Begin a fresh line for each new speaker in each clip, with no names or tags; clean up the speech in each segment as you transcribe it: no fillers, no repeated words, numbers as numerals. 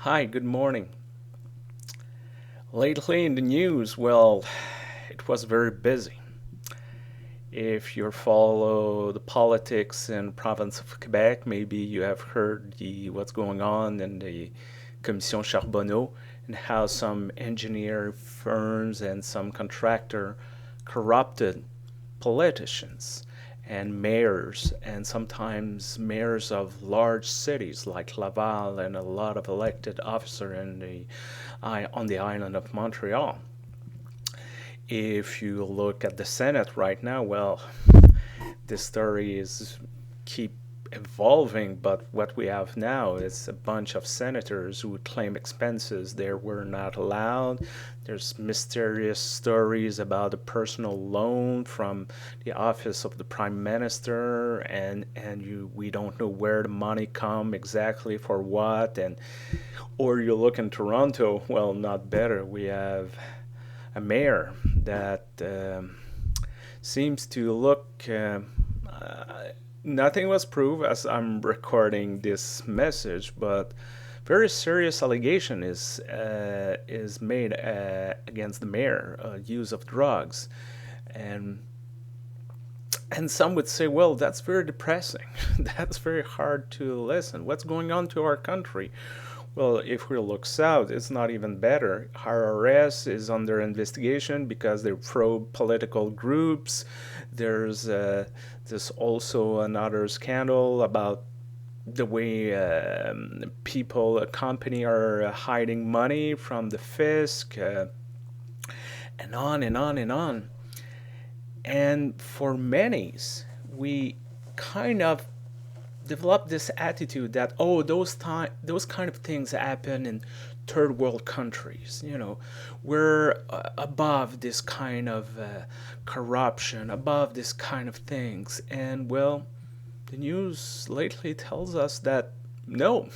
Hi, good morning. Lately in the news, well, it was very busy. If you follow the politics in the province of Quebec, maybe you have heard what's going on in the Commission Charbonneau and how some engineer firms and some contractor corrupted politicians and mayors and sometimes mayors of large cities like Laval and a lot of elected officers on the island of Montreal. If you look at the Senate right now, well, this story is keep evolving, but what we have now is a bunch of senators who claim expenses they were not allowed. There's mysterious stories about a personal loan from the office of the prime minister, and we don't know where the money come exactly for what. And or you look in Toronto, well, not better. We have a mayor that seems to look. Nothing was proved as I'm recording this message, but very serious allegation is made against the mayor, use of drugs, and and some would say, well, that's very depressing. That's very hard to listen. What's going on to our country? Well, if we look south, it's not even better. RRS is under investigation because they probe political groups. There's also another scandal about the way people, a company, are hiding money from the fisc, and on and on and on. And for many, we kind of develop this attitude that those kind of things happen in third world countries. We're above this kind of corruption, above this kind of things. And well, the news lately tells us that no,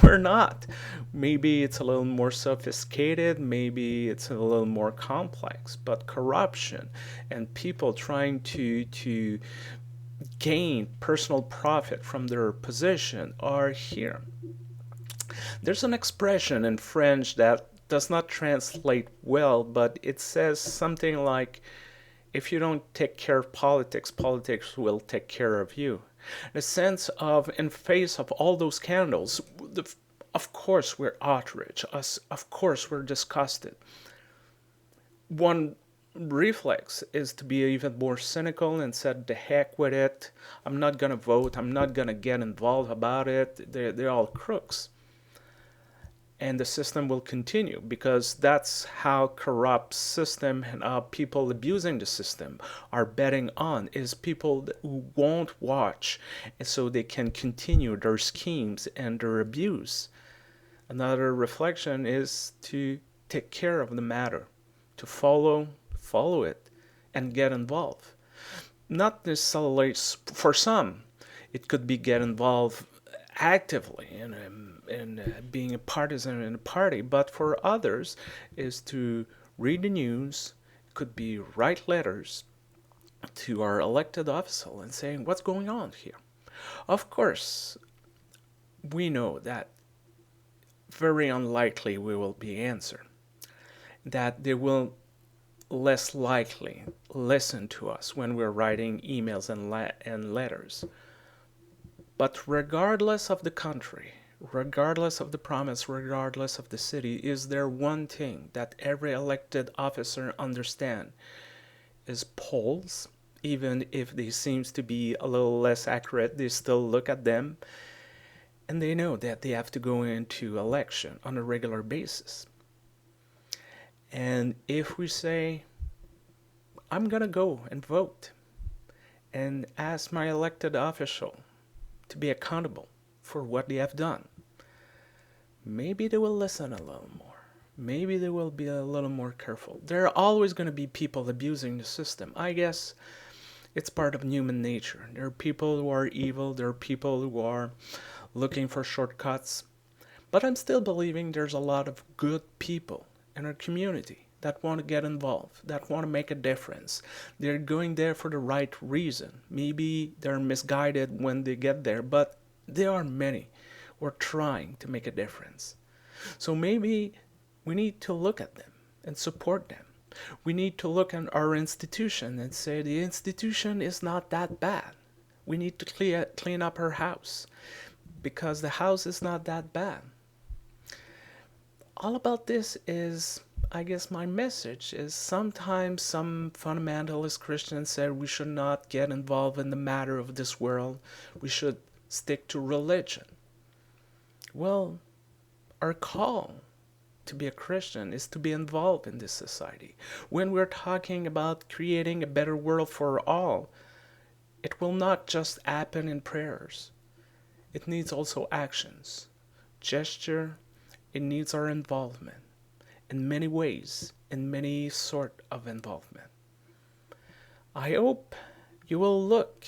we're not. Maybe it's a little more sophisticated, maybe it's a little more complex, but corruption and people trying to gain personal profit from their position are here. There's an expression in French that does not translate well, but it says something like, if you don't take care of politics, politics will take care of you. The sense of, in face of all those scandals, of course we're outraged. Of course we're disgusted. One reflex is to be even more cynical and said, the heck with it. I'm not going to vote. I'm not going to get involved about it. They're all crooks. And the system will continue because that's how corrupt system and people abusing the system are betting on is people who won't watch and so they can continue their schemes and their abuse. Another reflection is to take care of the matter, to follow it and get involved. Not necessarily for some, it could be get involved actively in being a partisan in a party, but for others is to read the news, could be write letters to our elected official and saying what's going on here. Of course, we know that very unlikely we will be answered, that they will less likely listen to us when we're writing emails and letters. But regardless of the country, regardless of the province, regardless of the city, is there one thing that every elected officer understand is polls. Even if they seems to be a little less accurate, they still look at them and they know that they have to go into election on a regular basis. And if we say, I'm going to go and vote and ask my elected official to be accountable for what they have done, maybe they will listen a little more. Maybe they will be a little more careful. There are always going to be people abusing the system. I guess it's part of human nature. There are people who are evil. There are people who are looking for shortcuts. But I'm still believing there's a lot of good people in our community that want to get involved, that want to make a difference. They're going there for the right reason. Maybe they're misguided when they get there, but there are many who are trying to make a difference. So maybe we need to look at them and support them. We need to look at our institution and say the institution is not that bad. We need to clean up our house because the house is not that bad. All about this is, I guess my message is sometimes some fundamentalist Christians say we should not get involved in the matter of this world. We should stick to religion. Well, our call to be a Christian is to be involved in this society. When we're talking about creating a better world for all, it will not just happen in prayers. It needs also actions, gesture. It needs our involvement in many ways, in many sort of involvement. I hope you will look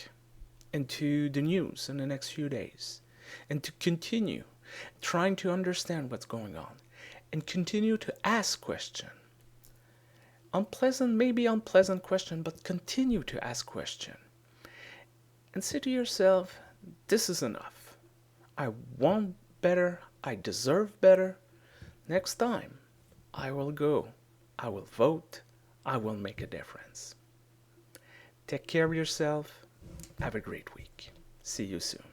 into the news in the next few days and to continue trying to understand what's going on and continue to ask questions. Unpleasant, maybe unpleasant question, but continue to ask questions. And say to yourself, this is enough. I want better. I deserve better. Next time, I will go. I will vote. I will make a difference. Take care of yourself. Have a great week. See you soon.